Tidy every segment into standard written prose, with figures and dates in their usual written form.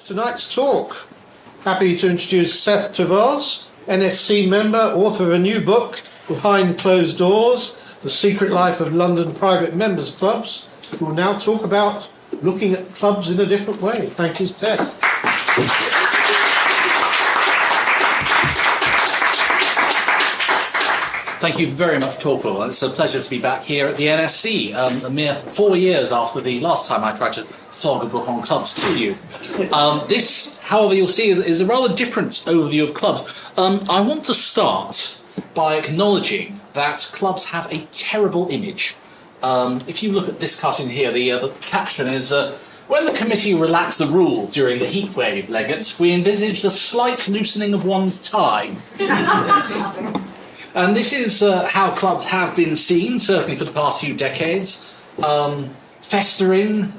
Tonight's talk. Happy to introduce Seth Thévoz, NSC member, author of a new book, Behind Closed Doors, The Secret Life of London Private Members Clubs, who will now talk about looking at clubs in a different way. Thank you, Seth. Thank you very much, Torquil. It's a pleasure to be back here at the NSC, a mere 4 years after the last time I tried to flog a book on clubs to you. This, however, you'll see is a rather different overview of clubs. I want to start by acknowledging that clubs have a terrible image. If you look at this cartoon here, the caption is, when the committee relaxed the rules during the heatwave, Leggett, we envisaged a slight loosening of one's tie. And this is how clubs have been seen, certainly for the past few decades. Festering,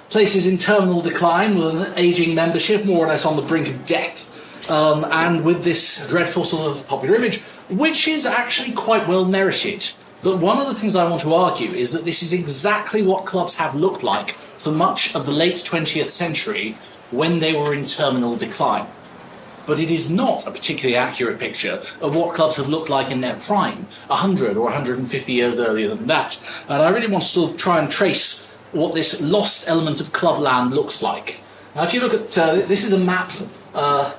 places in terminal decline with an ageing membership, more or less on the brink of death, and with this dreadful sort of popular image, which is actually quite well merited. But one of the things I want to argue is that this is exactly what clubs have looked like for much of the late 20th century when they were in terminal decline. But it is not a particularly accurate picture of what clubs have looked like in their prime, 100 or 150 years earlier than that. And I really want to sort of try and trace what this lost element of clubland looks like. Now, if you look at, this is a map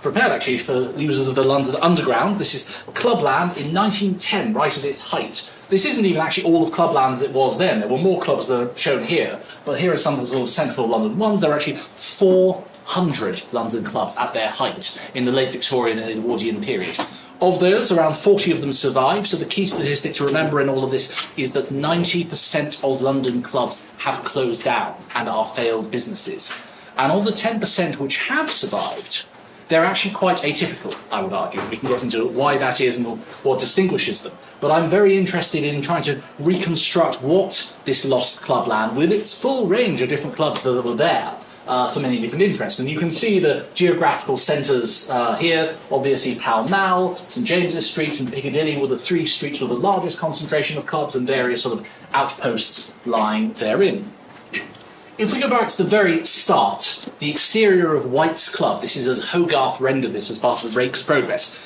prepared actually for users of the London Underground. This is clubland in 1910, right at its height. This isn't even actually all of clubland as it was then. There were more clubs that are shown here, but here are some of the sort of central London ones. There are actually 400 London clubs at their height in the late Victorian and Edwardian period. Of those, around 40 of them survive, so the key statistic to remember in all of this is that 90% of London clubs have closed down and are failed businesses. And of the 10% which have survived, they're actually quite atypical, I would argue. We can get into why that is and what distinguishes them. But I'm very interested in trying to reconstruct what this lost clubland, with its full range of different clubs that were there, for many different interests. And you can see the geographical centres here, obviously Pall Mall, St James's Street and Piccadilly were the three streets with the largest concentration of clubs and various sort of outposts lying therein. If we go back to the very start, the exterior of White's Club, this is as Hogarth rendered this as part of the Rake's Progress.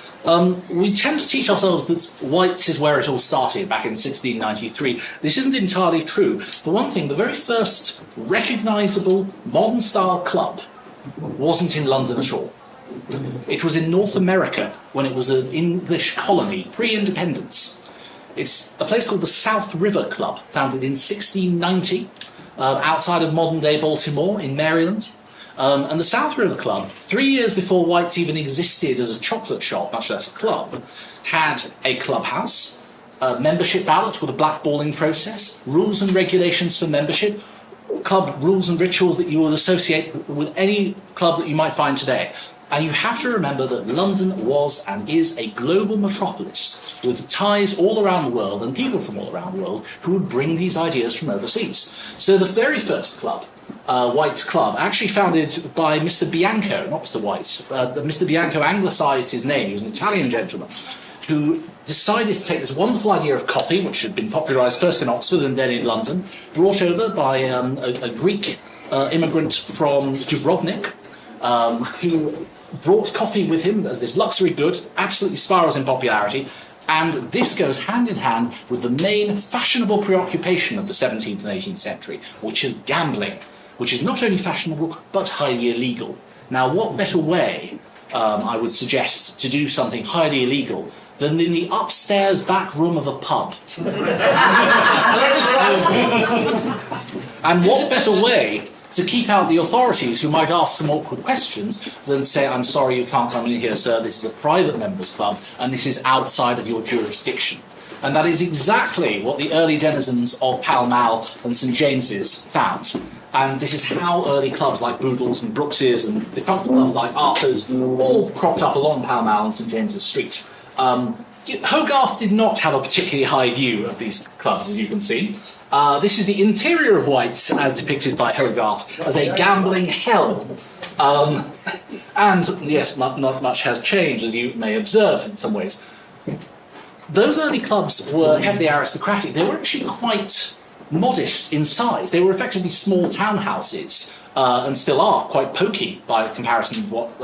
We tend to teach ourselves that White's is where it all started back in 1693. This isn't entirely true. For one thing, the very first recognisable modern-style club wasn't in London at all. It was in North America when it was an English colony, pre-independence. It's a place called the South River Club, founded in 1690, outside of modern-day Baltimore in Maryland. And the South River Club, 3 years before White's even existed as a chocolate shop, much less a club, had a clubhouse, a membership ballot with a blackballing process, rules and regulations for membership, club rules and rituals that you would associate with any club that you might find today. And you have to remember that London was and is a global metropolis with ties all around the world and people from all around the world who would bring these ideas from overseas. So the very first club, White's Club, actually founded by Mr. Bianco, not Mr. White. Mr. Bianco anglicised his name. He was an Italian gentleman who decided to take this wonderful idea of coffee, which had been popularised first in Oxford and then in London, brought over by a Greek immigrant from Dubrovnik, who brought coffee with him as this luxury good, absolutely spirals in popularity, and this goes hand in hand with the main fashionable preoccupation of the 17th and 18th century, which is gambling, which is not only fashionable, but highly illegal. Now, what better way, I would suggest, to do something highly illegal than in the upstairs back room of a pub? And what better way to keep out the authorities who might ask some awkward questions than say, I'm sorry, you can't come in here, sir, this is a private members club, and this is outside of your jurisdiction. And that is exactly what the early denizens of Pall Mall and St James's found. And this is how early clubs like Boodle's and Brooks's and defunct clubs like Arthur's all cropped up along Pall Mall and St James's Street. Hogarth did not have a particularly high view of these clubs, as you can see. This is the interior of White's, as depicted by Hogarth, as a gambling hell. And, yes, not much has changed, as you may observe in some ways. Those early clubs were heavily aristocratic. They were actually quite modest in size. They were effectively small townhouses, and still are quite pokey by comparison with what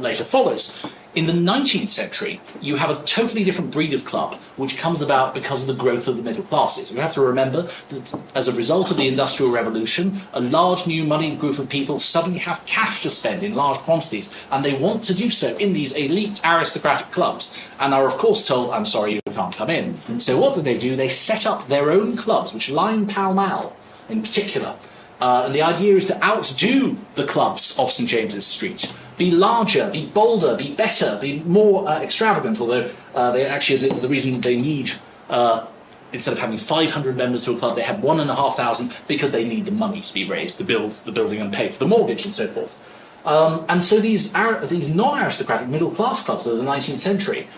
later follows. In the 19th century, you have a totally different breed of club, which comes about because of the growth of the middle classes. You have to remember that as a result of the Industrial Revolution, a large new moneyed group of people suddenly have cash to spend in large quantities, and they want to do so in these elite aristocratic clubs, and are of course told, I'm sorry, you can't come in. So what do? They set up their own clubs, which line Pall Mall in particular. And the idea is to outdo the clubs of St James's Street. Be larger, be bolder, be better, be more extravagant, although they actually, the reason they need, instead of having 500 members to a club, they have 1,500 because they need the money to be raised to build the building and pay for the mortgage and so forth. And so these non-aristocratic middle-class clubs of the 19th century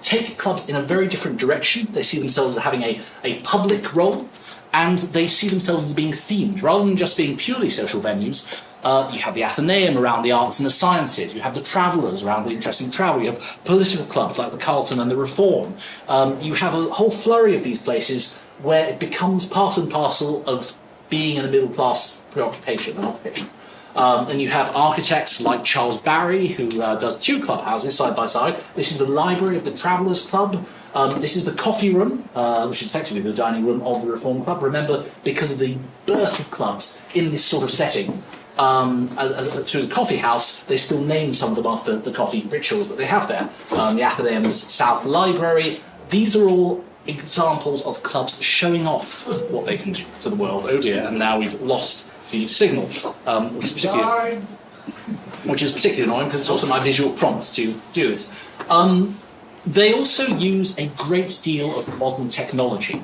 take clubs in a very different direction. They see themselves as having a public role, and they see themselves as being themed, rather than just being purely social venues. You have the Athenaeum around the arts and the sciences. You have the Travellers around the interesting travel. You have political clubs like the Carlton and the Reform. You have a whole flurry of these places where it becomes part and parcel of being in a middle-class preoccupation and occupation. And you have architects like Charles Barry, who does 2 clubhouses side by side. This is the library of the Travellers Club. This is the coffee room, which is effectively the dining room of the Reform Club. Remember, because of the birth of clubs in this sort of setting, through the coffee house, they still name some of them after the coffee rituals that they have there. The Athenaeum's South Library. These are all examples of clubs showing off what they can do to the world. Oh dear, and now we've lost the signal, which is particularly annoying because it's also my visual prompt to do this. They also use a great deal of modern technology.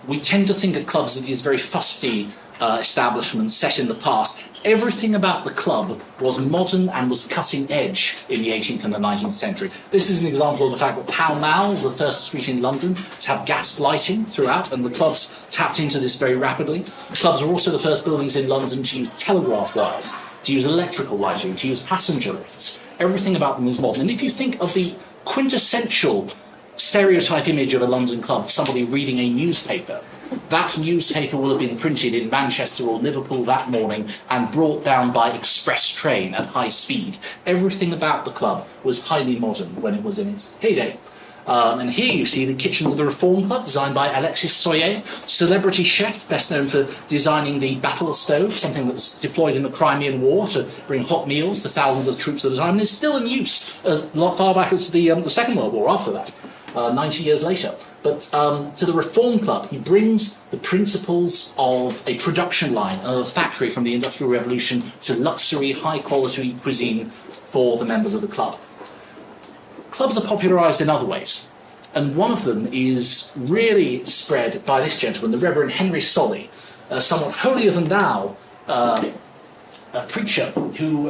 We tend to think of clubs as these very fusty establishments set in the past. Everything about the club was modern and was cutting edge in the 18th and the 19th century. This is an example of the fact that Pall Mall was the first street in London to have gas lighting throughout, and the clubs tapped into this very rapidly. Clubs were also the first buildings in London to use telegraph wires, to use electrical lighting, to use passenger lifts. Everything about them is modern. And if you think of the quintessential stereotype image of a London club, somebody reading a newspaper, that newspaper will have been printed in Manchester or Liverpool that morning and brought down by express train at high speed. Everything about the club was highly modern when it was in its heyday. And here you see the kitchens of the Reform Club, designed by Alexis Soyer, celebrity chef, best known for designing the battle stove, something that's deployed in the Crimean War to bring hot meals to thousands of troops at a time, and is still in use as far back as the Second World War after that, 90 years later. But to the Reform Club, he brings the principles of a production line, of a factory from the Industrial Revolution, to luxury, high-quality cuisine for the members of the club. Clubs are popularised in other ways, and one of them is really spread by this gentleman, the Reverend Henry Solly, a somewhat holier-than-thou preacher who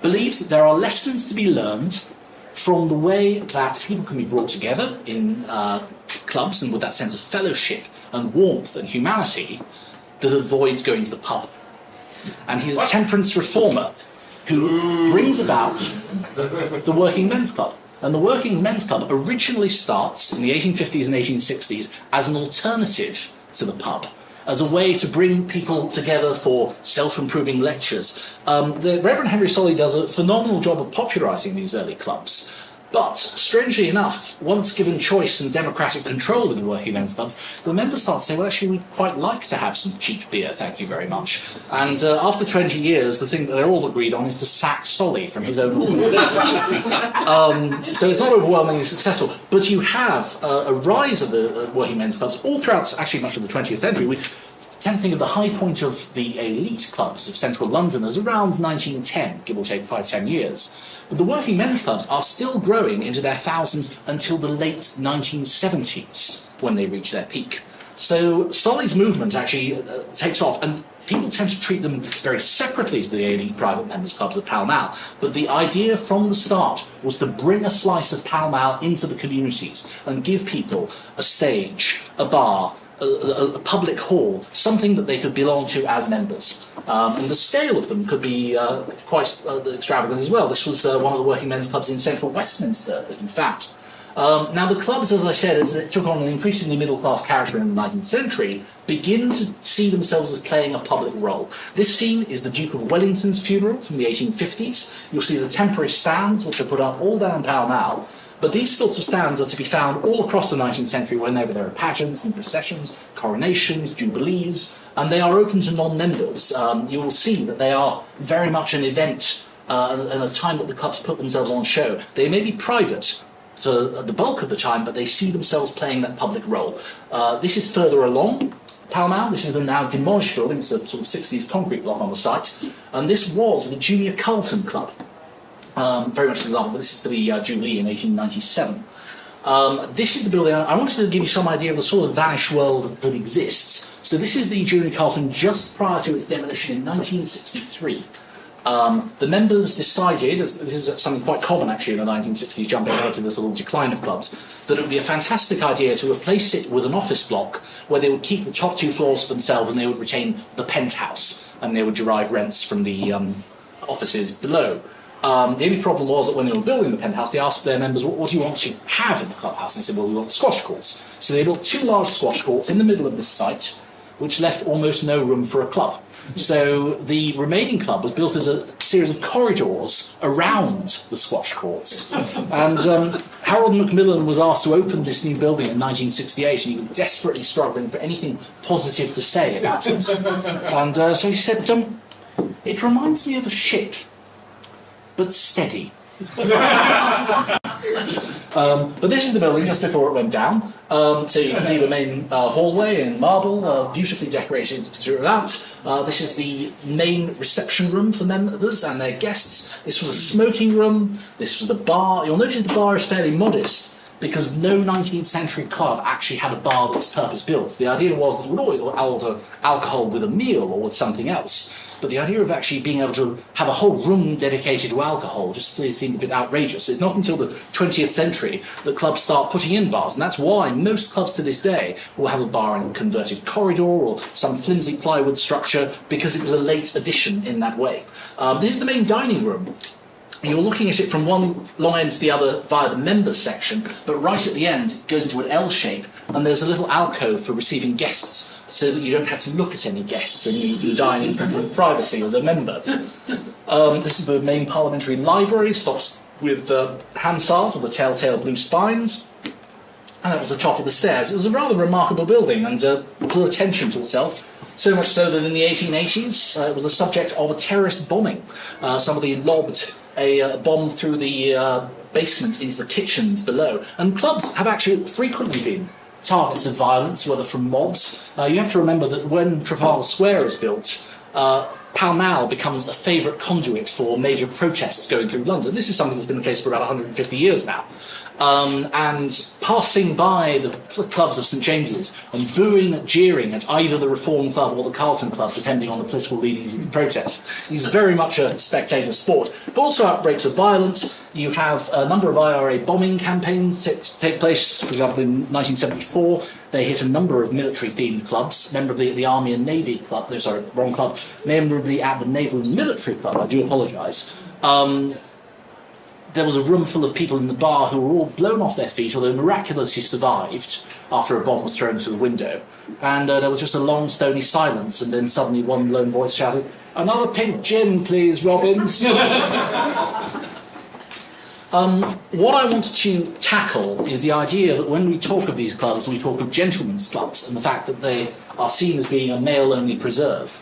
believes that there are lessons to be learned from the way that people can be brought together in clubs and with that sense of fellowship and warmth and humanity that avoids going to the pub. And he's a temperance reformer who brings about the Working Men's Club. And the Working Men's Club originally starts in the 1850s and 1860s as an alternative to the pub, as a way to bring people together for self-improving lectures. The Reverend Henry Solly does a phenomenal job of popularising these early clubs. But, strangely enough, once given choice and democratic control in the Working Men's Clubs, the members start to say, well, actually, we'd quite like to have some cheap beer, thank you very much. And after 20 years, the thing that they're all agreed on is to sack Solly from his own organisation. So it's not overwhelmingly successful. But you have a rise of the Working Men's Clubs all throughout, actually, much of the 20th century. We tend to think of the high point of the elite clubs of central London as around 1910, give or take 5-10 years. But the Working Men's Clubs are still growing into their thousands until the late 1970s, when they reach their peak. So Solly's movement actually takes off, and people tend to treat them very separately to the elite private members' clubs of Pall Mall. But the idea from the start was to bring a slice of Pall Mall into the communities and give people a stage, a bar, a public hall, something that they could belong to as members. And the scale of them could be quite extravagant as well. This was one of the Working Men's Clubs in central Westminster that you found. Now, the clubs, as I said, as it took on an increasingly middle-class character in the 19th century, begin to see themselves as playing a public role. This scene is the Duke of Wellington's funeral from the 1850s. You'll see the temporary stands, which are put up all down Pall Mall. But these sorts of stands are to be found all across the 19th century whenever there are pageants and processions, coronations, jubilees, and they are open to non-members. You will see that they are very much an event and a time that the clubs put themselves on show. They may be private for the bulk of the time, but they see themselves playing that public role. This is further along Pall Mall. This is the now demolished building. It's a sort of 60s concrete block on the site. And this was the Junior Carlton Club. Very much an example. This is for the Jubilee in 1897. This is the building. I wanted to give you some idea of the sort of vanished world that exists. So this is the Junior Carlton just prior to its demolition in 1963. The members decided, this is something quite common actually in the 1960s, jumping ahead to the sort of decline of clubs, that it would be a fantastic idea to replace it with an office block where they would keep the top 2 floors for themselves and they would retain the penthouse and they would derive rents from the offices below. The only problem was that when they were building the penthouse, they asked their members, what do you want to have in the clubhouse? And they said, well, we want squash courts. So they built 2 large squash courts in the middle of this site, which left almost no room for a club. So the remaining club was built as a series of corridors around the squash courts. And Harold Macmillan was asked to open this new building in 1968, and he was desperately struggling for anything positive to say about it. And so he said, it reminds me of a ship, but steady. But this is the building just before it went down. So you can see the main hallway in marble, beautifully decorated throughout. This is the main reception room for members and their guests. This was a smoking room. This was the bar. You'll notice the bar is fairly modest because no 19th century club actually had a bar that was purpose-built. The idea was that you would always order alcohol with a meal or with something else. But the idea of actually being able to have a whole room dedicated to alcohol just seemed a bit outrageous. It's not until the 20th century that clubs start putting in bars, and that's why most clubs to this day will have a bar in a converted corridor or some flimsy plywood structure, because it was a late addition in that way. This is the main dining room. You're looking at it from one long end to the other via the members section, but right at the end it goes into an L shape, and there's a little alcove for receiving guests, so that you don't have to look at any guests and you can dine in privacy as a member. This is the main parliamentary library, stops with Hansard, or the telltale blue spines, and that was the top of the stairs. It was a rather remarkable building and drew attention to itself. So much so that in the 1880s it was the subject of a terrorist bombing. Somebody lobbed a bomb through the basement into the kitchens below. And clubs have actually frequently been targets of violence, whether from mobs. You have to remember that when Trafalgar Square is built, Pall Mall becomes a favourite conduit for major protests going through London. This is something that's been the case for about 150 years now. And passing by the clubs of St James's and booing and jeering at either the Reform Club or the Carlton Club, depending on the political leanings of the protest, is very much a spectator sport. But also outbreaks of violence. You have a number of IRA bombing campaigns take place. For example, in 1974, they hit a number of military-themed clubs, memorably at the Army and Navy Club. No, sorry, wrong club. Memorably at the Naval and Military Club. I do apologise. There was a room full of people in the bar who were all blown off their feet, although miraculously survived after a bomb was thrown through the window. And there was just a long, stony silence, and then suddenly one lone voice shouted, "Another pink gin, please, Robbins." What I want to tackle is the idea that when we talk of these clubs, we talk of gentlemen's clubs, and the fact that they are seen as being a male-only preserve.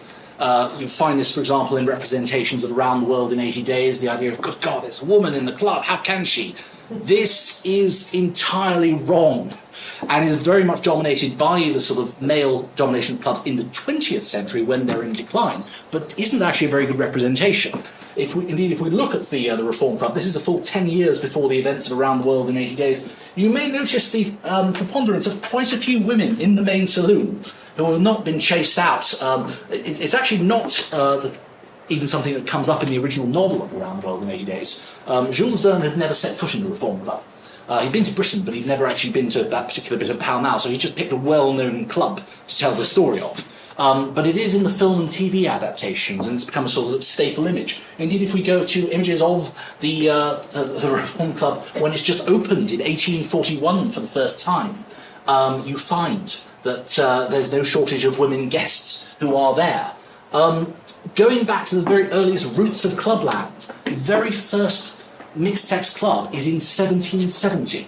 You find this, for example, in representations of Around the World in 80 Days, the idea of, good God, there's a woman in the club, how can she? This is entirely wrong, and is very much dominated by the sort of male domination of clubs in the 20th century when they're in decline, but isn't actually a very good representation. If we look at the Reform Club, this is a full 10 years before the events of Around the World in 80 Days, you may notice the preponderance of quite a few women in the main saloon who have not been chased out. It's actually not even something that comes up in the original novel of Around the World in 80 Days. Jules Verne had never set foot in the Reform Club. He'd been to Britain, but he'd never actually been to that particular bit of Pall Mall, so he just picked a well-known club to tell the story of. But it is in the film and TV adaptations, and it's become a sort of staple image. Indeed, if we go to images of the Reform Club when it's just opened in 1841 for the first time, you find that there's no shortage of women guests who are there. Going back to the very earliest roots of clubland, the very first mixed-sex club is in 1770.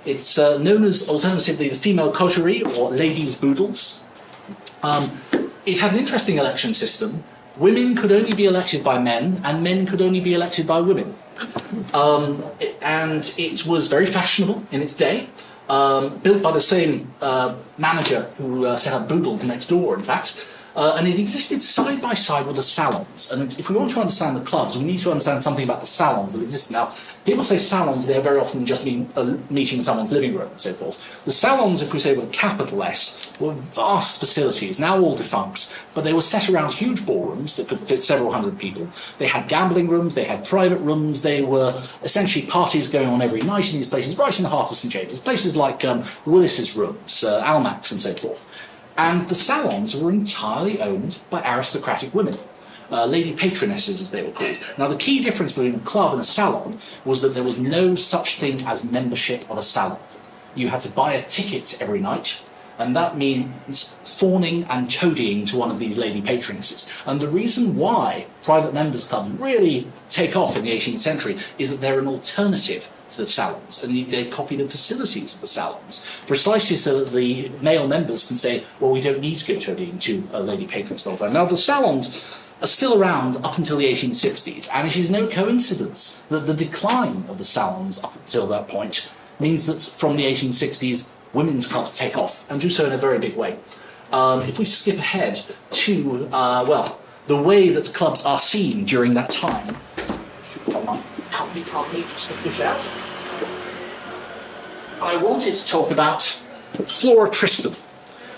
It's known as, alternatively, the Female Coterie, or Ladies' Boodles. It had an interesting election system. Women could only be elected by men, and men could only be elected by women. And it was very fashionable in its day, built by the same manager who set up Boodle next door, in fact. And it existed side by side with the salons. And if we want to understand the clubs, we need to understand something about the salons that exist now. People say salons, they very often just mean a meeting in someone's living room and so forth. The salons, if we say with a capital S, were vast facilities, now all defunct, but they were set around huge ballrooms that could fit several hundred people. They had gambling rooms, they had private rooms, they were essentially parties going on every night in these places, right in the heart of St James's. Places like Willis's Rooms, Almack's and so forth. And the salons were entirely owned by aristocratic women, lady patronesses as they were called. Now the key difference between a club and a salon was that there was no such thing as membership of a salon. You had to buy a ticket every night, and that means fawning and toadying to one of these lady patronesses. And the reason why private members' clubs really take off in the 18th century is that they're an alternative to the salons, and they copy the facilities of the salons, precisely so that the male members can say, well, we don't need to go toadying to a lady patroness all the time. Now, the salons are still around up until the 1860s, and it is no coincidence that the decline of the salons up until that point means that from the 1860s, women's clubs take off, and do so in a very big way. If we skip ahead to, the way that clubs are seen during that time, help me just to fish out. I wanted to talk about Flora Tristan.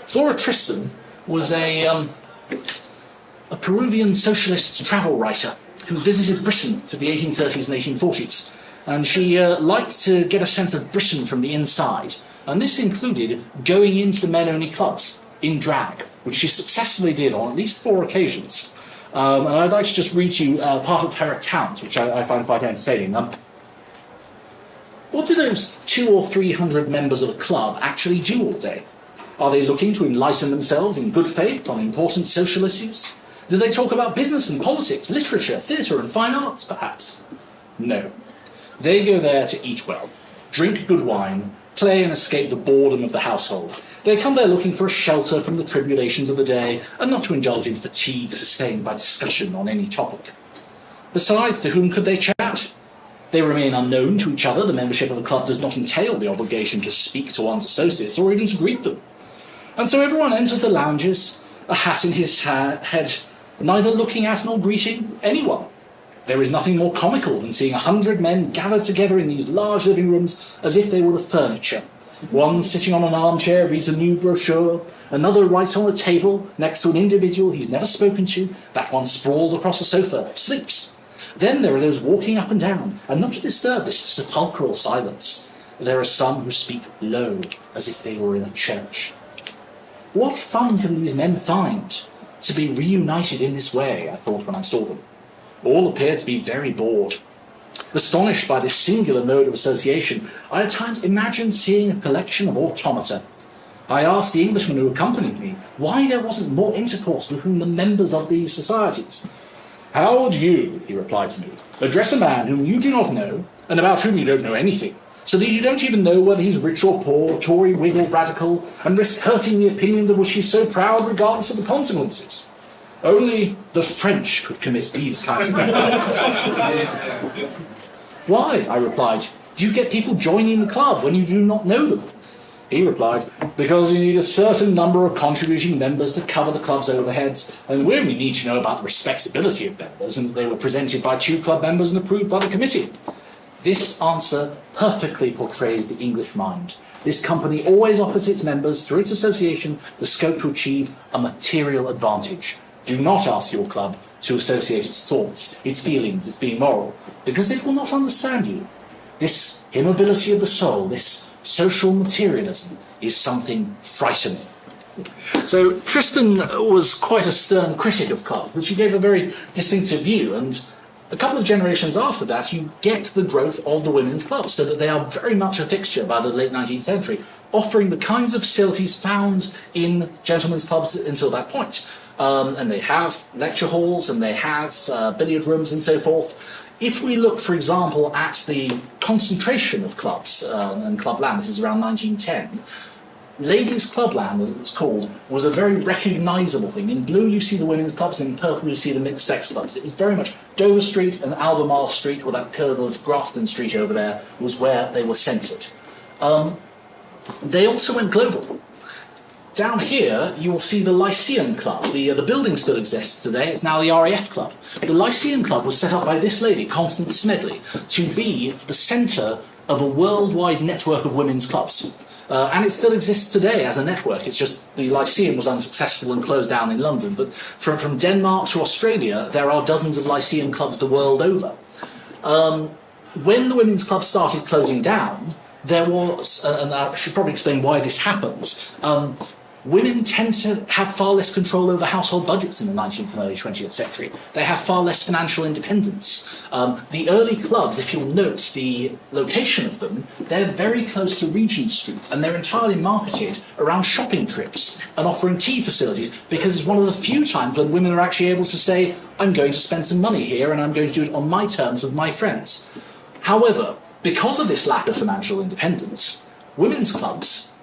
Flora Tristan was a Peruvian socialist travel writer who visited Britain through the 1830s and 1840s. And she liked to get a sense of Britain from the inside. And this included going into the men-only clubs in drag, which she successfully did on at least 4 occasions. And I'd like to just read to you part of her account, which I find quite entertaining. What do those 200 or 300 members of a club actually do all day? Are they looking to enlighten themselves in good faith on important social issues? Do they talk about business and politics, literature, theatre and fine arts, perhaps? No. They go there to eat well, drink good wine, play and escape the boredom of the household. They come there looking for a shelter from the tribulations of the day and not to indulge in fatigue sustained by discussion on any topic. Besides, to whom could they chat? They remain unknown to each other. The membership of a club does not entail the obligation to speak to one's associates or even to greet them. And so everyone enters the lounges, a hat in his head, neither looking at nor greeting anyone. There is nothing more comical than seeing 100 men gathered together in these large living rooms as if they were the furniture. One sitting on an armchair reads a new brochure, another writes on a table next to an individual he's never spoken to, that one sprawled across a sofa, sleeps. Then there are those walking up and down, and not to disturb this sepulchral silence, there are some who speak low, as if they were in a church. What fun can these men find to be reunited in this way, I thought when I saw them. All appeared to be very bored. Astonished by this singular mode of association, I at times imagined seeing a collection of automata. I asked the Englishman who accompanied me why there wasn't more intercourse between the members of these societies. "How would you," he replied to me, "address a man whom you do not know, and about whom you don't know anything, so that you don't even know whether he's rich or poor, Tory, Whig or Radical, and risk hurting the opinions of which he's so proud regardless of the consequences? Only the French could commit these kinds of acts." "Why," I replied, "do you get people joining the club when you do not know them?" He replied, "Because you need a certain number of contributing members to cover the club's overheads, and we only need to know about the respectability of members, and that they were presented by 2 club members and approved by the committee." This answer perfectly portrays the English mind. This company always offers its members, through its association, the scope to achieve a material advantage. Do not ask your club to associate its thoughts, its feelings, its being moral, because it will not understand you. This immobility of the soul, this social materialism, is something frightening. So Tristan was quite a stern critic of clubs, but she gave a very distinctive view, and a couple of generations after that, you get the growth of the women's clubs, so that they are very much a fixture by the late 19th century, offering the kinds of facilities found in gentlemen's clubs until that point. And they have lecture halls, and they have billiard rooms and so forth. If we look, for example, at the concentration of clubs and clubland, this is around 1910, ladies' clubland, as it was called, was a very recognisable thing. In blue you see the women's clubs, in purple you see the mixed-sex clubs. It was very much Dover Street and Albemarle Street, or that curve of Grafton Street over there, was where they were centred. They also went global. Down here, you will see the Lyceum Club. The building still exists today. It's now the RAF Club. The Lyceum Club was set up by this lady, Constance Smedley, to be the centre of a worldwide network of women's clubs. And it still exists today as a network. It's just the Lyceum was unsuccessful and closed down in London. But from Denmark to Australia, there are dozens of Lyceum clubs the world over. When the women's clubs started closing down, there was, and I should probably explain why this happens, women tend to have far less control over household budgets in the 19th and early 20th century. They have far less financial independence. The early clubs, if you'll note the location of them, they're very close to Regent Street, and they're entirely marketed around shopping trips and offering tea facilities, because it's one of the few times when women are actually able to say, I'm going to spend some money here and I'm going to do it on my terms with my friends. However, because of this lack of financial independence, women's clubs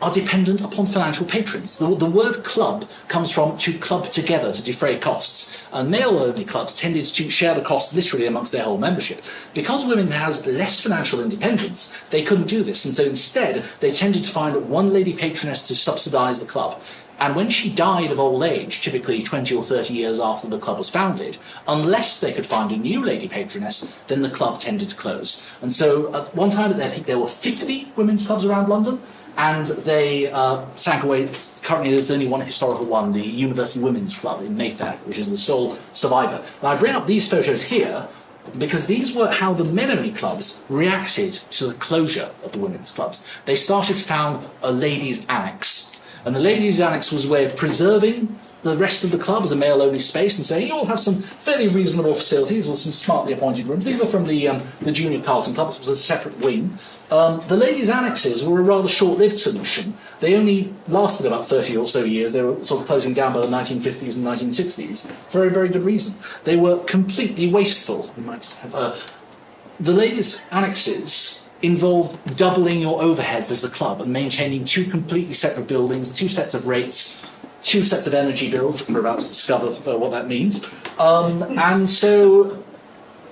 are dependent upon financial patrons. The word club comes from to club together to defray costs. And male-only clubs tended to share the costs literally amongst their whole membership. Because women has less financial independence, they couldn't do this. And so instead, they tended to find one lady patroness to subsidise the club. And when she died of old age, typically 20 or 30 years after the club was founded, unless they could find a new lady patroness, then the club tended to close. And so at one time at their peak, there were 50 women's clubs around London, and they sank away. Currently there's only one historical one, the University Women's Club in Mayfair, which is the sole survivor. Now I bring up these photos here because these were how the men-only clubs reacted to the closure of the women's clubs. They started to found a ladies' annex. And the ladies' annex was a way of preserving the rest of the club as a male-only space and saying, you all have some fairly reasonable facilities with some smartly appointed rooms. These are from the junior Carlton Club, which was a separate wing. The ladies' annexes were a rather short-lived solution. They only lasted about 30 or so years. They were sort of closing down by the 1950s and 1960s for a very good reason. They were completely wasteful. You might have, the ladies' annexes involved doubling your overheads as a club and maintaining two completely separate buildings, two sets of rates, two sets of energy bills. We're about to discover what that means. And so,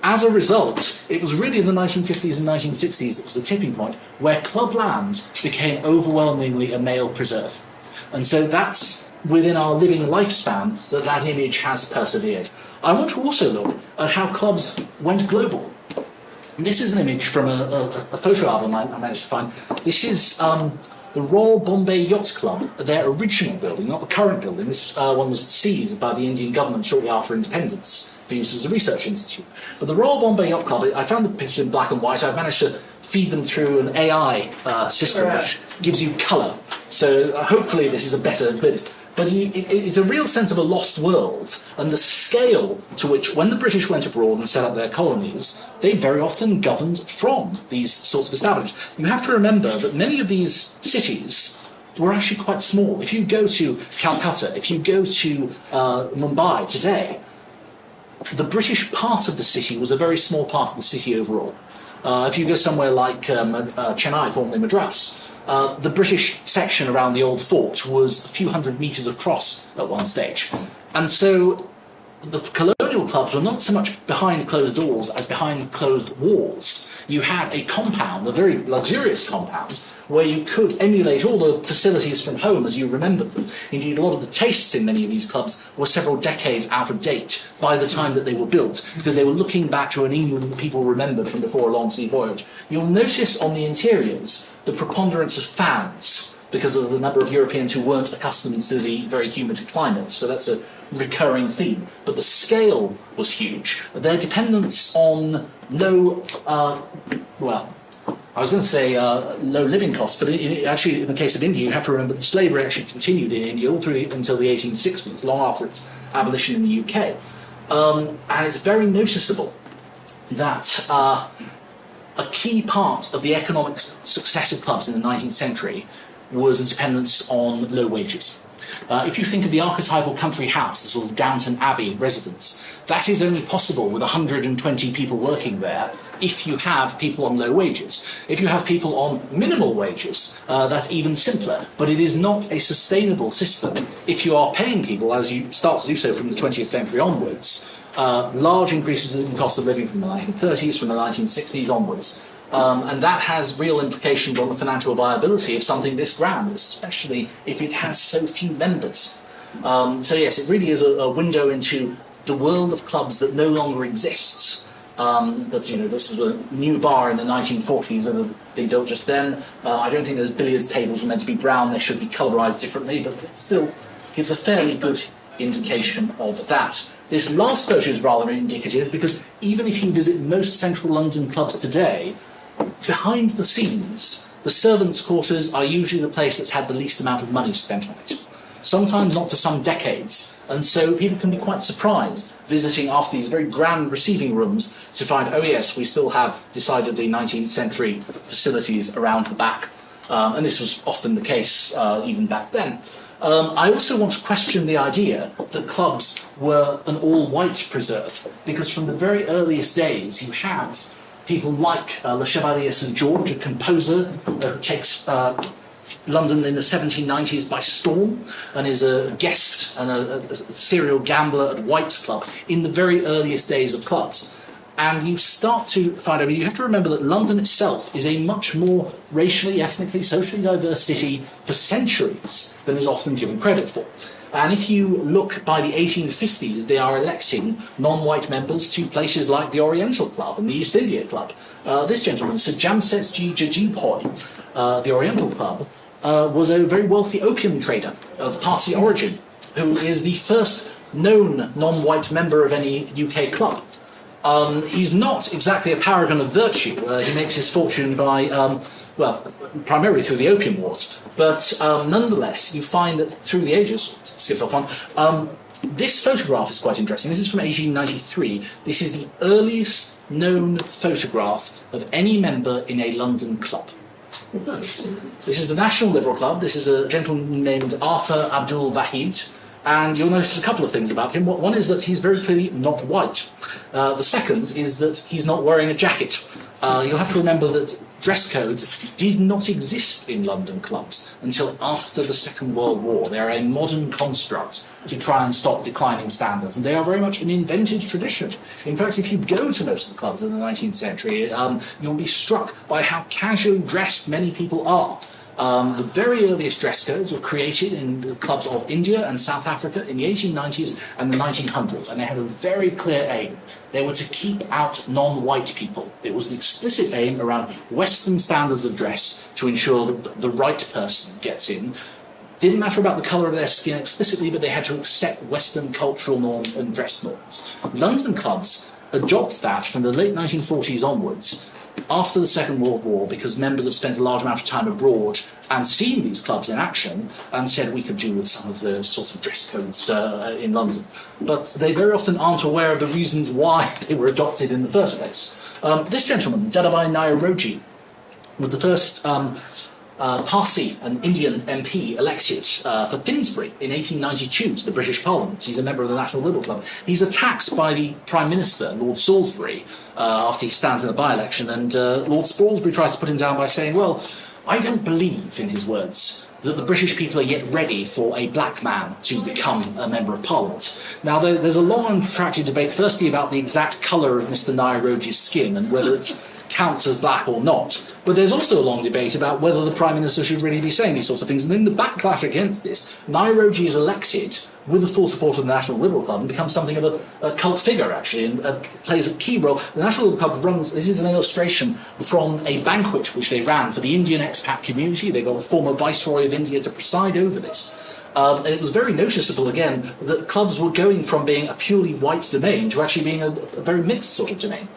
as a result, it was really in the 1950s and 1960s that was the tipping point where clubland became overwhelmingly a male preserve. And so that's within our living lifespan that image has persevered. I want to also look at how clubs went global. This is an image from a photo album I managed to find. This is the Royal Bombay Yacht Club, their original building, not the current building. This one was seized by the Indian government shortly after independence for use as a research institute. But the Royal Bombay Yacht Club, I found the picture in black and white. I've managed to feed them through an AI system which gives you colour. So hopefully this is a better bit. But it's a real sense of a lost world, and the scale to which, when the British went abroad and set up their colonies, they very often governed from these sorts of establishments. You have to remember that many of these cities were actually quite small. If you go to Calcutta, if you go to Mumbai today, the British part of the city was a very small part of the city overall. If you go somewhere like Chennai, formerly Madras, the British section around the old fort was a few hundred metres across at one stage. And so the colonial clubs were not so much behind closed doors as behind closed walls. You had a compound, a very luxurious compound, where you could emulate all the facilities from home as you remembered them. Indeed, a lot of the tastes in many of these clubs were several decades out of date by the time that they were built, because they were looking back to an England that people remembered from before a long sea voyage. You'll notice on the interiors the preponderance of fans, because of the number of Europeans who weren't accustomed to the very humid climate. So that's a recurring theme. But the scale was huge. Their dependence on low, I was going to say low living costs, but actually, in the case of India, you have to remember that slavery actually continued in India all through until the 1860s, long after its abolition in the UK. And it's very noticeable that a key part of the economic success of clubs in the 19th century was a dependence on low wages. If you think of the archetypal country house, the sort of Downton Abbey residence, that is only possible with 120 people working there if you have people on low wages. If you have people on minimal wages, that's even simpler. But it is not a sustainable system if you are paying people, as you start to do so from the 20th century onwards, large increases in the cost of living from the 1930s, from the 1960s onwards. And that has real implications on the financial viability of something this grand, especially if it has so few members. So yes, it really is a window into the world of clubs that no longer exists. But this is a new bar in the 1940s that had been built just then. I don't think those billiards tables were meant to be brown; they should be colorized differently. But it still gives a fairly good indication of that. This last photo is rather indicative because even if you visit most central London clubs today, behind the scenes, the servants' quarters are usually the place that's had the least amount of money spent on it. Sometimes not for some decades, and so people can be quite surprised visiting after these very grand receiving rooms to find, oh yes, we still have decidedly 19th century facilities around the back. And this was often the case even back then. I also want to question the idea that clubs were an all-white preserve, because from the very earliest days you have people like Le Chevalier St George, a composer who takes London in the 1790s by storm and is a guest and a serial gambler at White's Club in the very earliest days of clubs. And you start to find, you have to remember that London itself is a much more racially, ethnically, socially diverse city for centuries than is often given credit for. And if you look by the 1850s, they are electing non-white members to places like the Oriental Club and the East India Club. This gentleman, Sir Jamsetji Jajipoi, the Oriental Club, was a very wealthy opium trader of Parsi origin, who is the first known non-white member of any UK club. He's not exactly a paragon of virtue. He makes his fortune by primarily through the Opium Wars. But nonetheless, you find that through the ages, skipped off one, this photograph is quite interesting. This is from 1893. This is the earliest known photograph of any member in a London club. This is the National Liberal Club. This is a gentleman named Arthur Abdul Wahid. And you'll notice a couple of things about him. One is that he's very clearly not white. The second is that he's not wearing a jacket. You'll have to remember that dress codes did not exist in London clubs until after the Second World War. They are a modern construct to try and stop declining standards, and they are very much an invented tradition. In fact, if you go to most of the clubs in the 19th century, you'll be struck by how casually dressed many people are. The very earliest dress codes were created in the clubs of India and South Africa in the 1890s and the 1900s, and they had a very clear aim. They were to keep out non-white people. It was the explicit aim around Western standards of dress to ensure that the right person gets in. Didn't matter about the colour of their skin explicitly, but they had to accept Western cultural norms and dress norms. London clubs adopt that from the late 1940s onwards, after the Second World War, because members have spent a large amount of time abroad and seen these clubs in action and said we could do with some of the sorts of dress codes in London. But they very often aren't aware of the reasons why they were adopted in the first place. This gentleman, Dadabhai Naoroji, was the first Parsi and Indian MP elected for Finsbury in 1892 to the British Parliament. He's a member of the National Liberal Club. He's attacked by the Prime Minister, Lord Salisbury, after he stands in a by-election, and Lord Salisbury tries to put him down by saying, well, I don't believe, in his words, that the British people are yet ready for a black man to become a Member of Parliament. Now, there's a long and protracted debate, firstly, about the exact colour of Mr. Naoroji's skin and whether it counts as black or not. But there's also a long debate about whether the Prime Minister should really be saying these sorts of things. And in the backlash against this, Naoroji is elected with the full support of the National Liberal Club and becomes something of a cult figure, actually, and plays a key role. The National Liberal Club runs, this is an illustration from a banquet which they ran for the Indian expat community. They got a former Viceroy of India to preside over this. And it was very noticeable, again, that clubs were going from being a purely white domain to actually being a very mixed sort of domain.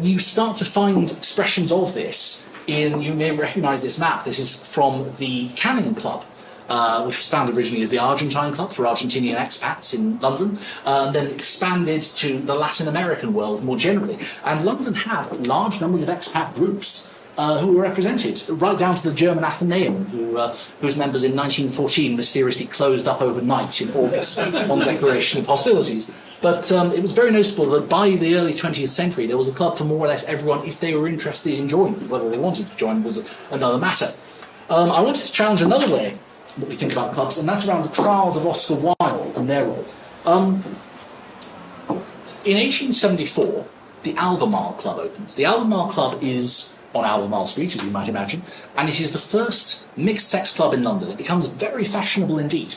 you start to find expressions of this you may recognise this map. This is from the Canning Club, which was founded originally as the Argentine Club for Argentinian expats in London, and then expanded to the Latin American world more generally. And London had large numbers of expat groups who were represented, right down to the German Athenaeum, whose members in 1914 mysteriously closed up overnight in August on declaration of hostilities. But it was very noticeable that by the early 20th century, there was a club for more or less everyone if they were interested in joining. Whether they wanted to join was another matter. I wanted to challenge another way that we think about clubs, and that's around the trials of Oscar Wilde and their role. In 1874, the Albemarle Club opens. The Albemarle Club is on Albemarle Street, as you might imagine, and it is the first mixed-sex club in London. It becomes very fashionable indeed,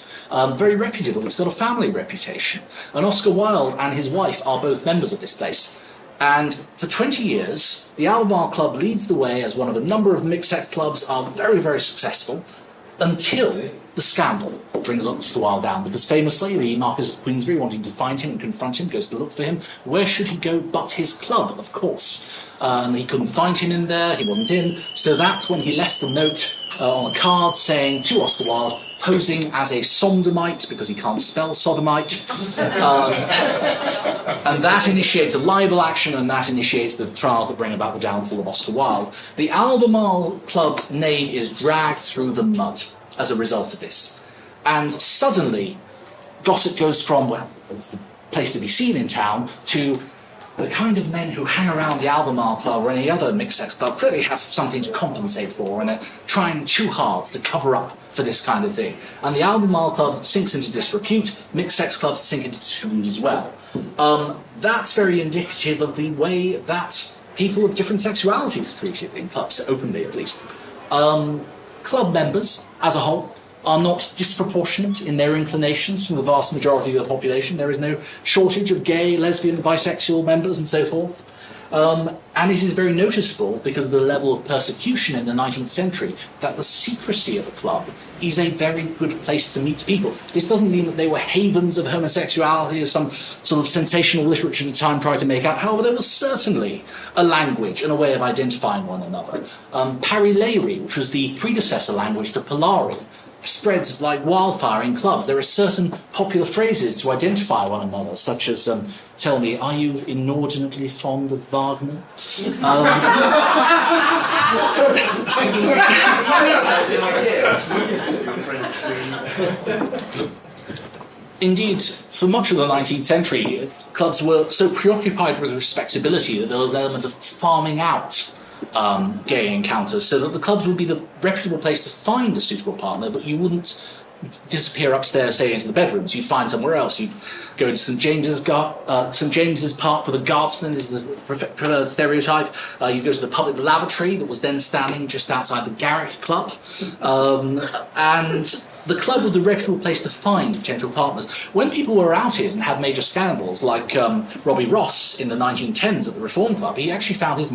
very reputable. It's got a family reputation, and Oscar Wilde and his wife are both members of this place. And for 20 years, the Albemarle Club leads the way as one of a number of mixed-sex clubs, are very, very successful, until the scandal brings Oscar Wilde down, because famously the Marquis of Queensberry, wanting to find him and confront him, goes to look for him. Where should he go but his club, of course? He couldn't find him in there, he wasn't in, so that's when he left the note on a card saying to Oscar Wilde, posing as a sodomite, because he can't spell sodomite, and that initiates a libel action, and that initiates the trials that bring about the downfall of Oscar Wilde. The Albemarle Club's name is dragged through the mud as a result of this. And suddenly, gossip goes from, well, it's the place to be seen in town, to the kind of men who hang around the Albemarle Club or any other mixed-sex club clearly have something to compensate for, and they're trying too hard to cover up for this kind of thing. And the Albemarle Club sinks into disrepute, mixed-sex clubs sink into disrepute as well. That's very indicative of the way that people of different sexualities are treated in clubs, openly at least. Club members, as a whole, are not disproportionate in their inclinations from the vast majority of the population. There is no shortage of gay, lesbian, bisexual members and so forth. And it is very noticeable, because of the level of persecution in the 19th century, that the secrecy of a club is a very good place to meet people. This doesn't mean that they were havens of homosexuality, as some sort of sensational literature at the time tried to make out. However, there was certainly a language and a way of identifying one another. Parileri, which was the predecessor language to Polari, spreads like wildfire in clubs. There are certain popular phrases to identify one another, such as, tell me, are you inordinately fond of Wagner? Indeed, for much of the 19th century, clubs were so preoccupied with respectability that there was an element of farming out gay encounters, so that the clubs would be the reputable place to find a suitable partner, but you wouldn't disappear upstairs, say, into the bedrooms. You'd find somewhere else. You'd go into St James's Park, where the guardsman is the preferred stereotype. You go to the public lavatory that was then standing just outside the Garrick Club, and the club was the reputable place to find potential partners. When people were outed and had major scandals, like Robbie Ross in the 1910s at the Reform Club, he actually found his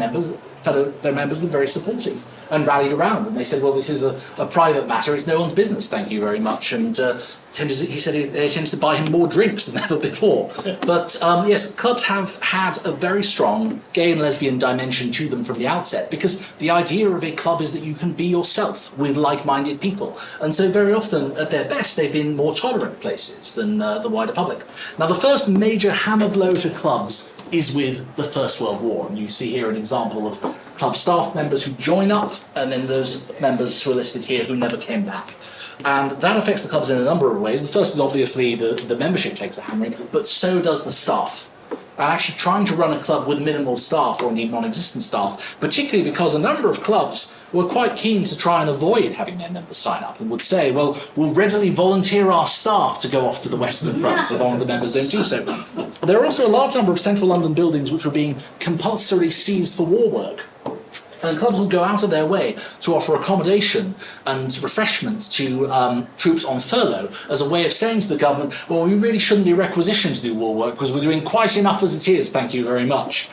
their members were very supportive and rallied around, and they said, well, this is a private matter, it's no one's business, thank you very much, and he said they tended to buy him more drinks than ever before. But yes, clubs have had a very strong gay and lesbian dimension to them from the outset, because the idea of a club is that you can be yourself with like-minded people, and so very often at their best they've been more tolerant places than the wider public. Now, the first major hammer blow to clubs is with the First World War, and you see here an example of club staff members who join up, and then those members who are listed here who never came back. And that affects the clubs in a number of ways. The first is obviously the membership takes a hammering, but so does the staff. And actually trying to run a club with minimal staff, or indeed non-existent staff, particularly because a number of clubs were quite keen to try and avoid having their members sign up, and would say, well, we'll readily volunteer our staff to go off to the Western Front so long as the members don't do so. There are also a large number of central London buildings which were being compulsorily seized for war work. And clubs would go out of their way to offer accommodation and refreshments to troops on furlough as a way of saying to the government, well, we really shouldn't be requisitioned to do war work because we're doing quite enough as it is, thank you very much.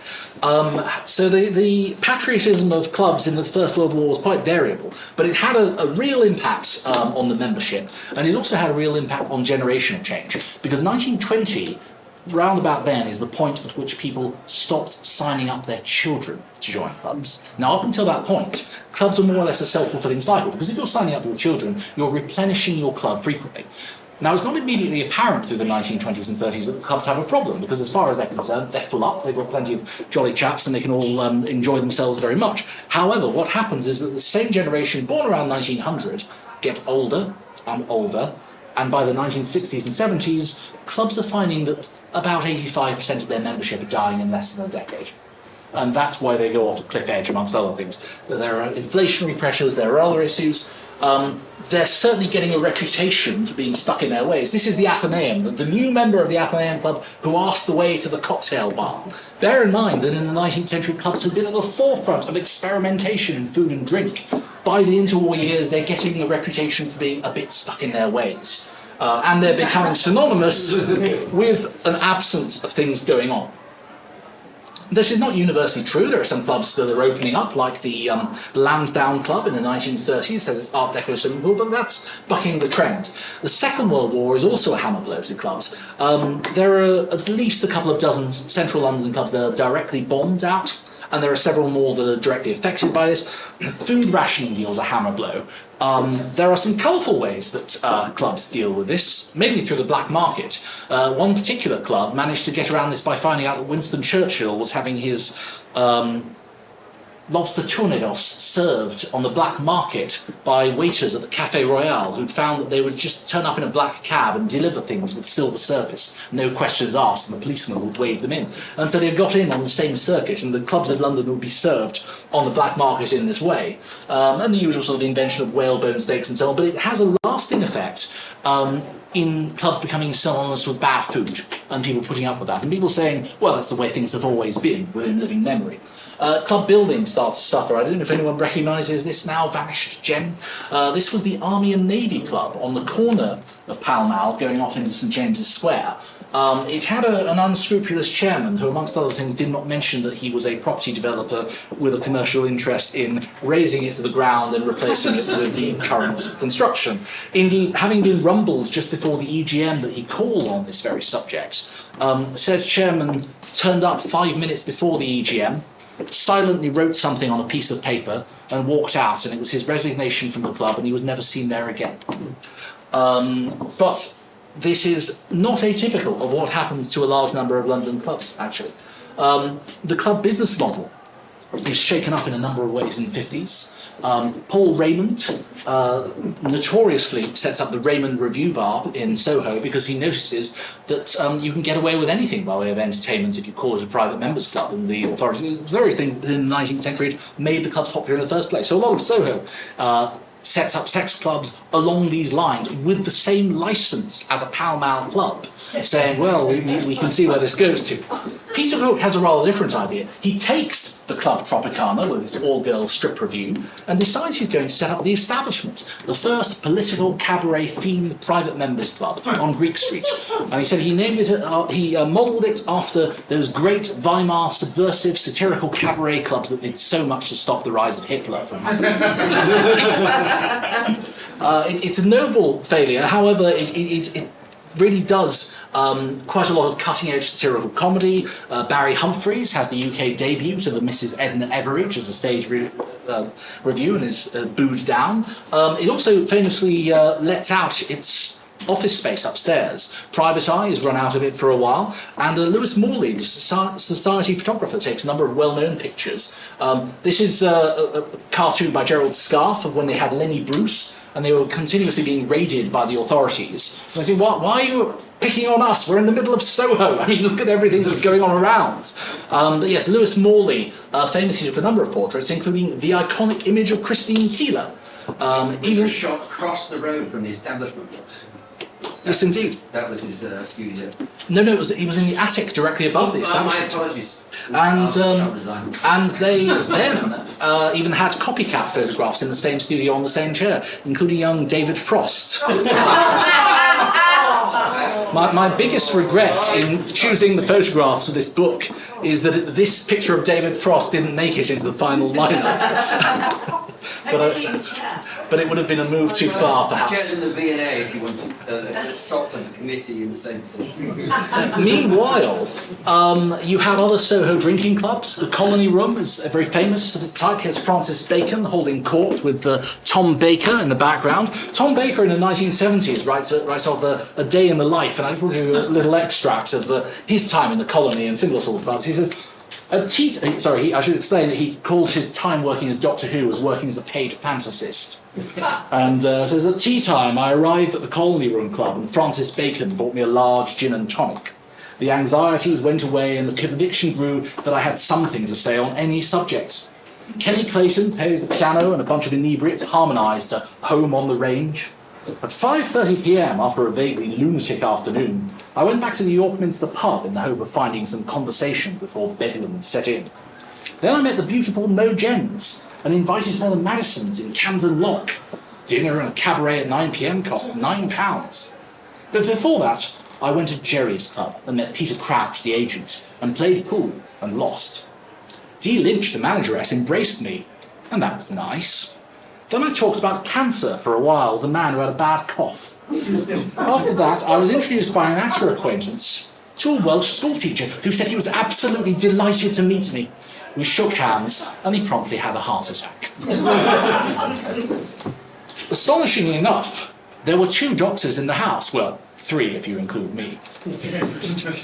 So the patriotism of clubs in the First World War was quite variable, but it had a real impact on the membership, and it also had a real impact on generational change, because 1920 round about then is the point at which people stopped signing up their children to join clubs. Now, up until that point, clubs were more or less a self-fulfilling cycle, because if you're signing up your children, you're replenishing your club frequently. Now, it's not immediately apparent through the 1920s and 30s that the clubs have a problem, because as far as they're concerned, they're full up, they've got plenty of jolly chaps, and they can all enjoy themselves very much. However, what happens is that the same generation, born around 1900, get older and older, and by the 1960s and 70s, clubs are finding that about 85% of their membership are dying in less than a decade. And that's why they go off a cliff edge, amongst other things. There are inflationary pressures, there are other issues. They're certainly getting a reputation for being stuck in their ways. This is the Athenaeum, the new member of the Athenaeum Club who asked the way to the cocktail bar. Bear in mind that in the 19th century, clubs had been at the forefront of experimentation in food and drink. By the interwar years, they're getting a reputation for being a bit stuck in their ways. And they're becoming synonymous with an absence of things going on. This is not universally true. There are some clubs that are opening up, like the Lansdowne Club in the 1930s, has its Art Deco swimming pool, but that's bucking the trend. The Second World War is also a hammer blow to clubs. There are at least a couple of dozen central London clubs that are directly bombed out, and there are several more that are directly affected by this. Food rationing deals a hammer blow. There are some colourful ways that clubs deal with this, mainly through the black market. One particular club managed to get around this by finding out that Winston Churchill was having his lobster tournedos served on the black market by waiters at the Café Royal, who'd found that they would just turn up in a black cab and deliver things with silver service, no questions asked, and the policeman would wave them in. And so they got in on the same circuit, and the clubs of London would be served on the black market in this way. And the usual sort of invention of whalebone steaks and so on, but it has a lasting effect in clubs becoming synonymous with bad food, and people putting up with that, and people saying, well, that's the way things have always been within living memory. Club building starts to suffer. I don't know if anyone recognises this now vanished gem. This was the Army and Navy Club on the corner of Pall Mall going off into St James's Square. It had an unscrupulous chairman who, amongst other things, did not mention that he was a property developer with a commercial interest in razing it to the ground and replacing it with the current construction. Indeed, having been rumbled just before the EGM that he called on this very subject, says chairman turned up 5 minutes before the EGM, silently wrote something on a piece of paper and walked out, and it was his resignation from the club, and he was never seen there again. But this is not atypical of what happens to a large number of London clubs, actually. The club business model is shaken up in a number of ways in the 50s. Paul Raymond notoriously sets up the Raymond Review Bar in Soho because he notices that you can get away with anything by way of entertainment if you call it a private members club, and the authorities, the very thing in the 19th century made the clubs popular in the first place. So a lot of Soho sets up sex clubs along these lines with the same license as a Pall Mall club, saying, well, we can see where this goes to. Peter Hook has a rather different idea. He takes the Club Tropicana with its all-girls strip review and decides he's going to set up the Establishment, the first political cabaret-themed private members club on Greek Street. And he said he named it, he modelled it after those great Weimar subversive satirical cabaret clubs that did so much to stop the rise of Hitler from happening. It's a noble failure. However, it really does quite a lot of cutting-edge satirical comedy. Barry Humphries has the UK debut of a Mrs. Edna Everage as a stage review and is booed down. It also famously lets out its office space upstairs. Private Eye is run out of it for a while, and Lewis Morley, the society photographer, takes a number of well-known pictures. This is a cartoon by Gerald Scarfe of when they had Lenny Bruce, and they were continuously being raided by the authorities. And they say, why are you picking on us? We're in the middle of Soho. I mean, look at everything that's going on around. But yes, Lewis Morley famously took a number of portraits, including the iconic image of Christine Keeler. Even shot across the road from the Establishment. Yes, indeed. That was his studio. No, he was in the attic directly above the Establishment. My apologies. And they then even had copycat photographs in the same studio on the same chair, including young David Frost. My biggest regret in choosing the photographs of this book is that this picture of David Frost didn't make it into the final lineup. but it would have been a move too far, perhaps. Chairs in the V&A if you wanted a shot on the committee in the same position. Meanwhile, you have other Soho drinking clubs. The Colony Room is very famous of its type. Here's Francis Bacon holding court with Tom Baker in the background. Tom Baker in the 1970s writes of a day in the life, and I just want to give you a little extract of his time in the Colony and similar sort of clubs. He says, I should explain that he calls his time working as Doctor Who as working as a paid fantasist. And says, at tea time, I arrived at the Colony Room Club and Francis Bacon bought me a large gin and tonic. The anxieties went away and the conviction grew that I had something to say on any subject. Kenny Clayton played the piano and a bunch of inebriates harmonised to Home on the Range. At 5:30 p.m, after a vaguely lunatic afternoon, I went back to the York Minster pub in the hope of finding some conversation before bedlam set in. Then I met the beautiful Mo Jens and invited her to Madison's in Camden Lock. Dinner and a cabaret at 9 p.m. cost £9. But before that, I went to Jerry's Club and met Peter Crouch, the agent, and played pool and lost. Dee Lynch, the manageress, embraced me, and that was nice. Then I talked about cancer for a while with a man who had a bad cough. After that, I was introduced by an actor acquaintance to a Welsh schoolteacher who said he was absolutely delighted to meet me. We shook hands, and he promptly had a heart attack. Astonishingly enough, there were 2 doctors in the house, well, 3 if you include me.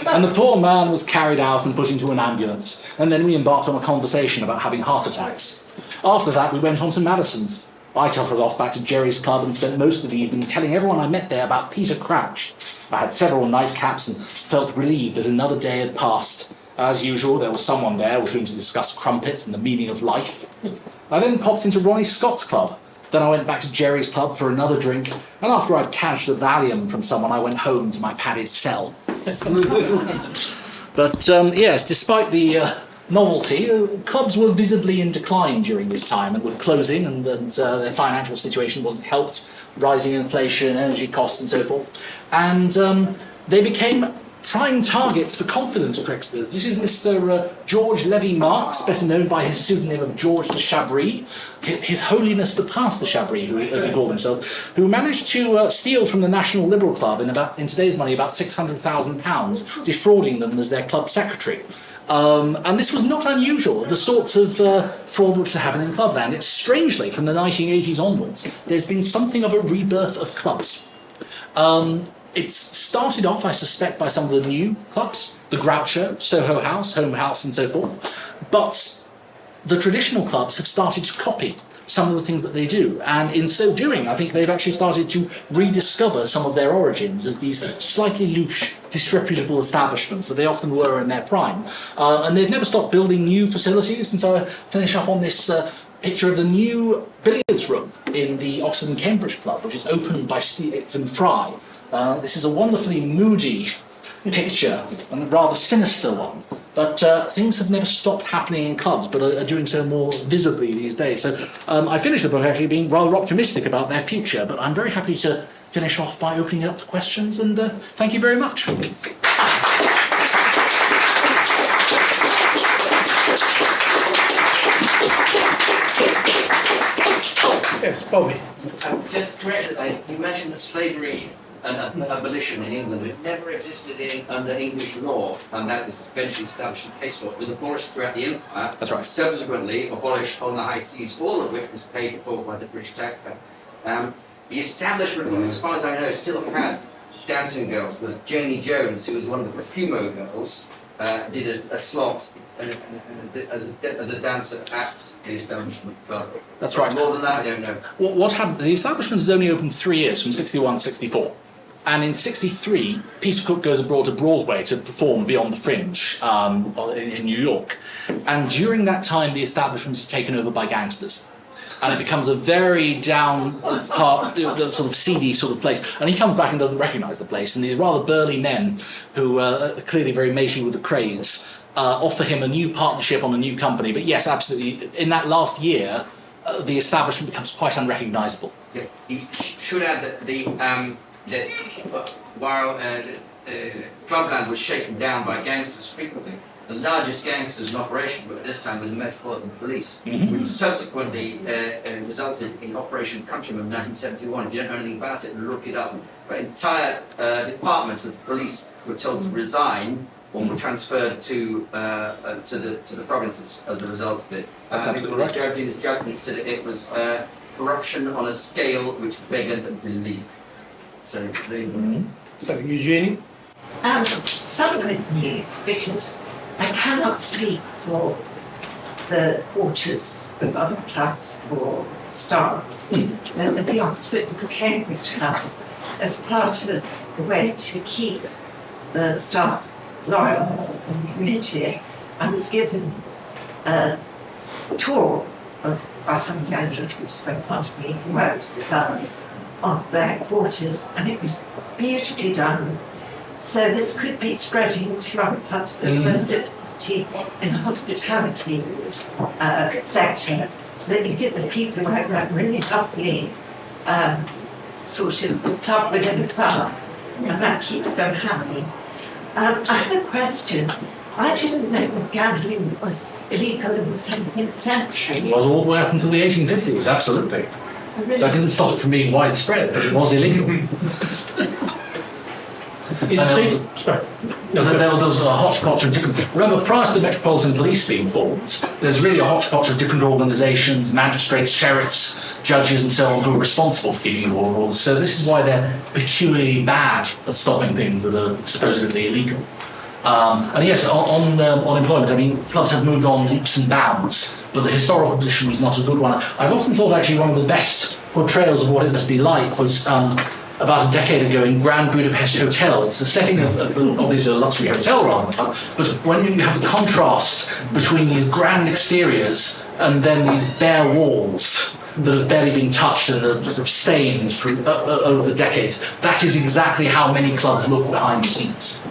And the poor man was carried out and put into an ambulance, and then we embarked on a conversation about having heart attacks. After that, we went on to Madison's. I trotted off back to Jerry's Club and spent most of the evening telling everyone I met there about Peter Crouch. I had several nightcaps and felt relieved that another day had passed. As usual, there was someone there with whom to discuss crumpets and the meaning of life. I then popped into Ronnie Scott's club. Then I went back to Jerry's Club for another drink, and after I'd cashed a Valium from someone, I went home to my padded cell. But yes, despite the novelty, clubs were visibly in decline during this time and were closing, and their financial situation wasn't helped, rising inflation, energy costs and so forth. And they became prime targets for confidence tricksters. This is Mr. George Levy Marks, better known by his pseudonym of George de Chabris, His Holiness the Prince de Chabris, who, as he called himself, who managed to steal from the National Liberal Club in today's money about £600,000, defrauding them as their club secretary. And this was not unusual, the sorts of fraud which are happening in clubland. It's strangely, from the 1980s onwards, there's been something of a rebirth of clubs. It's started off, I suspect, by some of the new clubs, the Groucho, Soho House, Home House, and so forth. But the traditional clubs have started to copy some of the things that they do. And in so doing, I think they've actually started to rediscover some of their origins as these slightly louche, disreputable establishments that they often were in their prime. And they've never stopped building new facilities. And so I finish up on this picture of the new billiards room in the Oxford and Cambridge Club, which is opened by Stephen Fry. This is a wonderfully moody picture and a rather sinister one. But things have never stopped happening in clubs, but are doing so more visibly these days. So I finished the book actually being rather optimistic about their future, but I'm very happy to finish off by opening it up for questions, and thank you very much. Yes, Bobby. Just correction, you mentioned that slavery and abolition in England, it never existed under English law, and that was eventually established in case law. It was abolished throughout the Empire. That's right. Subsequently abolished on the high seas, all of which was paid for by the British taxpayer. The establishment, as far as I know, still had dancing girls. Was Janie Jones, who was one of the Profumo girls, did a slot as a dancer at the establishment club. That's right. More than that, I don't know. What happened? The establishment has only opened 3 years, from 61 to 64. And in 63, Peter Cook goes abroad to Broadway to perform Beyond the Fringe in New York. And during that time, the establishment is taken over by gangsters. And it becomes a very sort of seedy sort of place. And he comes back and doesn't recognise the place. And these rather burly men, who are clearly very matey with the craze, offer him a new partnership on a new company. But yes, absolutely, in that last year, the establishment becomes quite unrecognisable. Yeah. You should add that while Clubland was shaken down by gangsters frequently, the largest gangsters in operation, but at this time with the Metropolitan Police, which subsequently resulted in Operation Countryman in 1971. If you don't know anything about it, look it up. But entire departments of the police were told to resign or were transferred to the provinces as a result of it. That's absolutely right. The judge in his judgment said it was corruption on a scale which beggared belief. So there you go. So, Eugenie? Some good news, because I cannot speak for the quarters of other clubs or staff. But the Oxford and Cambridge Club, as part of the way to keep the staff loyal and committed, I was given a tour by some young lady who spoke part of me, who works with them, of their quarters, and it was beautifully done. So this could be spreading to other clubs. There's difficulty in the hospitality sector, that you get the people who have that really lovely sort of club within a club, and that keeps them happy. I have a question. I didn't know that gambling was illegal in the 17th century. It was all the way up until the 1850s, absolutely. That didn't stop it from being widespread, but it was illegal. There was a hodgepodge of different... Remember, prior to the Metropolitan Police being formed, there's really a hodgepodge of different organisations, magistrates, sheriffs, judges and so on, who are responsible for keeping the law and order. So this is why they're peculiarly bad at stopping things that are supposedly illegal. And yes, on employment, I mean, clubs have moved on leaps and bounds, but the historical position was not a good one. I've often thought actually one of the best portrayals of what it must be like was about a decade ago in Grand Budapest Hotel. It's the setting of obviously a luxury hotel rather than a club, but when you have the contrast between these grand exteriors and then these bare walls that have barely been touched and the sort of stains from, over the decades, that is exactly how many clubs look behind the scenes.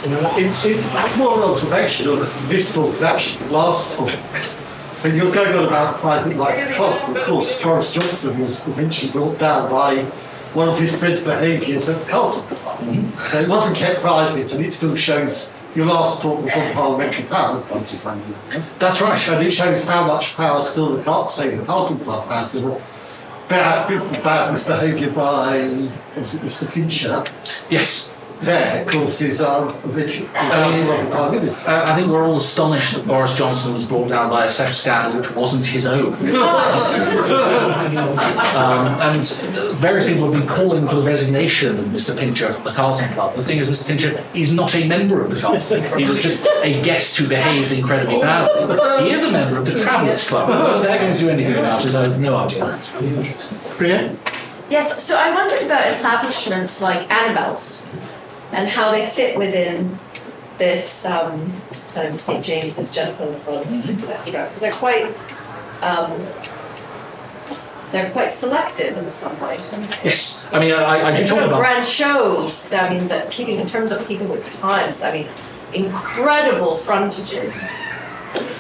It's more an observation of this talk than actually the last talk. When you're going on about private life of club, of course, Boris Johnson was eventually brought down by one of his prince behaviours at Carlton. So it wasn't kept private, and it still shows. Your last talk was on parliamentary power, if you find it. That's right. And it shows how much power still the Carlton Club has. There were bad misbehaviour by Mr. Pincher. Yes. There causes eviction. I think we're all astonished that Boris Johnson was brought down by a sex scandal which wasn't his own. And various people have been calling for the resignation of Mr. Pincher from the Carlton Club. The thing is, Mr. Pincher is not a member of the Carlton Club. He was just a guest who behaved incredibly badly. He is a member of the Travellers Club. Whether they're going to do anything about it, I have no idea. That's really interesting. Priya? Yes, so I wondered about establishments like Annabelle's and how they fit within this kind of St. James's, Jennifer Clubs, etc. Because they're quite selective in some ways. Yes, I mean, I do talk about grand shows. I mean, keeping in terms of keeping with the times. I mean, incredible frontages.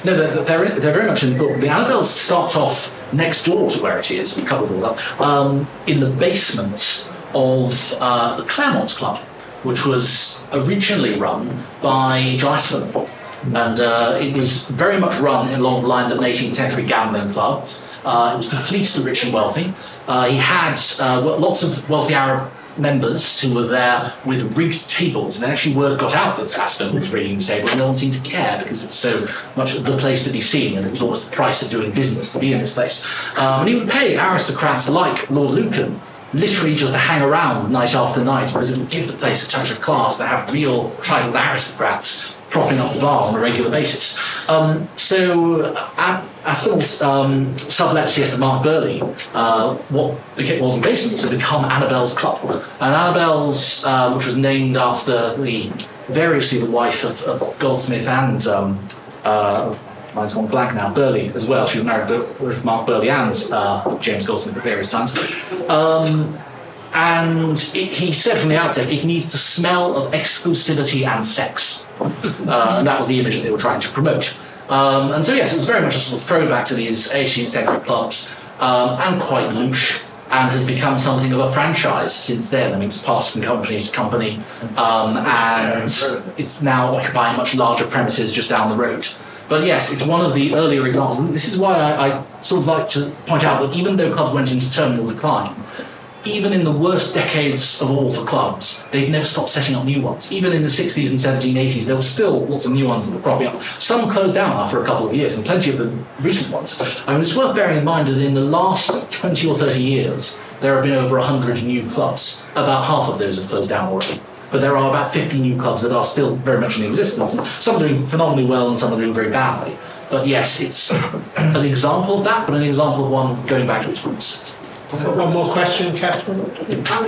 No, they're very much in the book. The Annabelle's starts off next door to where it is, a couple of doors up, in the basement of the Clermonts Club, which was originally run by John Aspen. And it was very much run along the lines of an 18th century gambling club. It was to fleece the rich and wealthy. He had lots of wealthy Arab members who were there with rigged tables, and actually word got out that Aspen was rigging the table, and no one seemed to care because it was so much the place to be seen, and it was almost the price of doing business to be in this place. And he would pay aristocrats like Lord Lucan literally just to hang around night after night, because it would give the place a touch of class to have real titled aristocrats propping up the bar on a regular basis. So Aspinall's sublet to Mark Burley, what was the basement, to become Annabelle's Club. And Annabelle's, which was named after variously the wife of Goldsmith and mine's gone blank now, Burley as well. She was married with Mark Burley and James Goldsmith at various times. And he said from the outset, it needs to smell of exclusivity and sex. And that was the image that they were trying to promote. And so yes, it was very much a sort of throwback to these 18th century clubs, and quite louche. and has become something of a franchise since then. I mean, it's passed from company to company, and it's now occupying much larger premises just down the road. But yes, it's one of the earlier examples, and this is why I sort of like to point out that even though clubs went into terminal decline, even in the worst decades of all for clubs, they've never stopped setting up new ones. Even in the 60s and 1780s, there were still lots of new ones that were cropping up. Some closed down after a couple of years, and plenty of the recent ones. I mean, it's worth bearing in mind that in the last 20 or 30 years, there have been over 100 new clubs. About half of those have closed down already. But there are about 50 new clubs that are still very much in existence. Some are doing phenomenally well and some are doing very badly. But yes, it's an example of that, but an example of one going back to its roots. One more question, Catherine?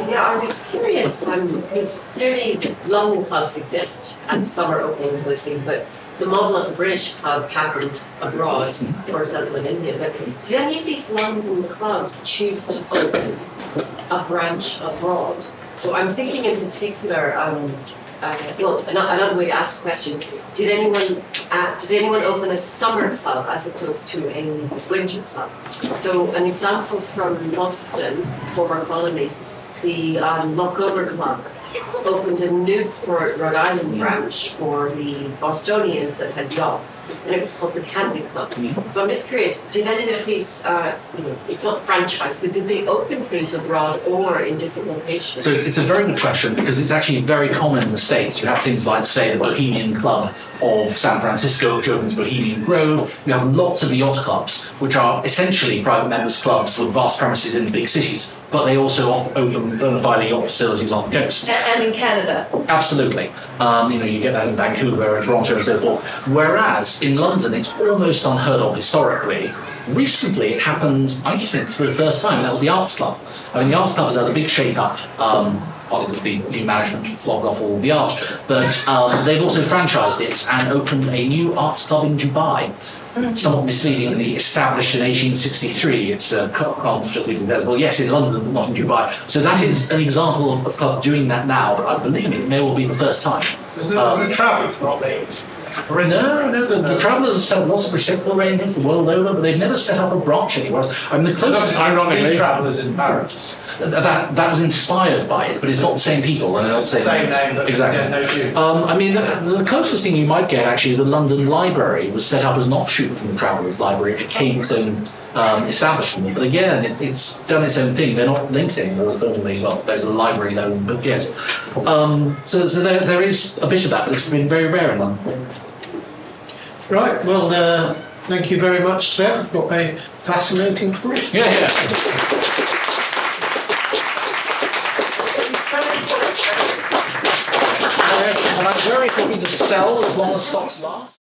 Yeah, I was curious, because clearly London clubs exist and some are opening and closing, but the model of a British club happened abroad, for example in India. But did any of these London clubs choose to open a branch abroad? So I'm thinking in particular, another way to ask the question, did anyone open a summer club as opposed to a winter club? So an example from Boston, former colonies, the Lochover Club opened a Newport, Rhode Island branch for the Bostonians that had yachts, and it was called the Candy Club. So I'm just curious, did any of these, it's not franchise, but did they open things abroad or in different locations? So it's a very good question, because it's actually very common in the States. You have things like, say, the Bohemian Club of San Francisco, which opens Bohemian Grove. You have lots of the yacht clubs, which are essentially private members' clubs with vast premises in the big cities, but they also open bona fide yacht facilities on the coast. And in Canada. Absolutely. You get that in Vancouver and Toronto and so forth. Whereas in London, it's almost unheard of historically. Recently, it happened, I think, for the first time, and that was the Arts Club. I mean, the Arts Club has had a big shake-up, partly because the new management flogged off all of the art, but they've also franchised it and opened a new arts club in Dubai. Somewhat misleadingly established in 1863. It's well, yes, in London, but not in Dubai. So that is an example of clubs doing that now, but I believe it may well be the first time. Is the Travellers not named? No, the Travellers have set up lots of reciprocal arrangements the world over, but they've never set up a branch anywhere else. I mean, the closest, ironically, the Travellers in Paris. That was inspired by it, but it's not the same people. And it's the same name, but exactly. No I mean, the closest thing you might get actually is the London Library was set up as an offshoot from the Travellers Library. It became its own establishment. But again, it's done its own thing. They're not linked anymore formally. Well, there's a library loan, but yes. So there is a bit of that, but it's been very rare in London. Right, well, thank you very much, Seth. Got a fascinating career. Yeah. And I'm very happy to sell as long as stocks last.